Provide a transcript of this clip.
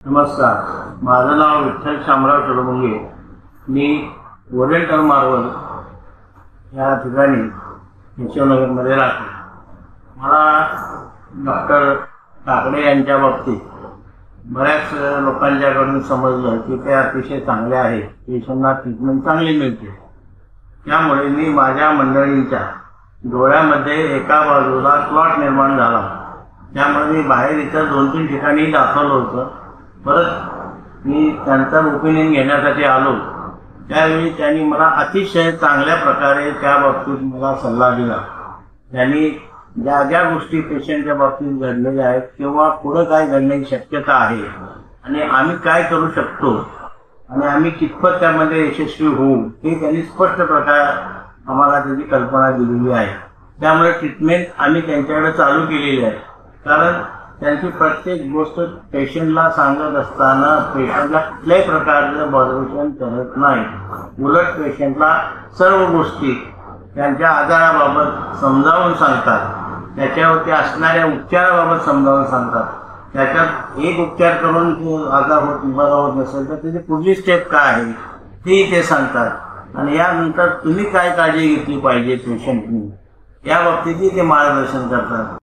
नमस्कार, माझं नाव विठ्ठल शामराव चडमुंगे. मी oriental marble या ठिकाणी यशवनगरमध्ये राहतो. मला डॉक्टर काकडे यांच्या बाबतीत बऱ्याच लोकांच्याकडून समजलं की ते अतिशय चांगले आहे, पेशंटना ट्रीटमेंट चांगली मिळते. त्यामुळे मी माझ्या मंडळींच्या डोळ्यामध्ये एका बाजूला क्लॉट निर्माण झाला. त्यामुळे मी बाहेर इतर 2-3 ठिकाणी दाखवलं होतं. परत मी त्यांचं ओपिनियन घेण्यासाठी आलो. त्यावेळी त्यांनी मला अतिशय चांगल्या प्रकारे त्या बाबतीत मला सल्ला दिला. त्यांनी ज्या ज्या गोष्टी पेशंटच्या बाबतीत घडलेल्या आहेत किंवा पुढे काय घडण्याची शक्यता आहे आणि आम्ही काय करू शकतो आणि आम्ही कितपत त्यामध्ये यशस्वी होऊ हे त्यांनी स्पष्ट प्रकारे आम्हाला त्याची कल्पना दिलेली आहे. त्यामुळे ट्रीटमेंट आम्ही त्यांच्याकडे चालू केलेली आहे. कारण त्यांची प्रत्येक गोष्ट पेशंटला सांगत असताना पेशंटला कुठल्याही प्रकारचं बर्डन करत नाही. उलट पेशंटला सर्व गोष्टी त्यांच्या आजाराबाबत समजावून सांगतात, त्याच्यावरती असणाऱ्या उपचाराबाबत समजावून सांगतात. त्याच्यात एक उपचार करून आजार बरा होत नसेल तर त्याची पुढची स्टेप काय आहे ती ते सांगतात. आणि यानंतर तुम्ही काय काळजी घेतली पाहिजे पेशंटनी या बाबतीतही ते मार्गदर्शन करतात.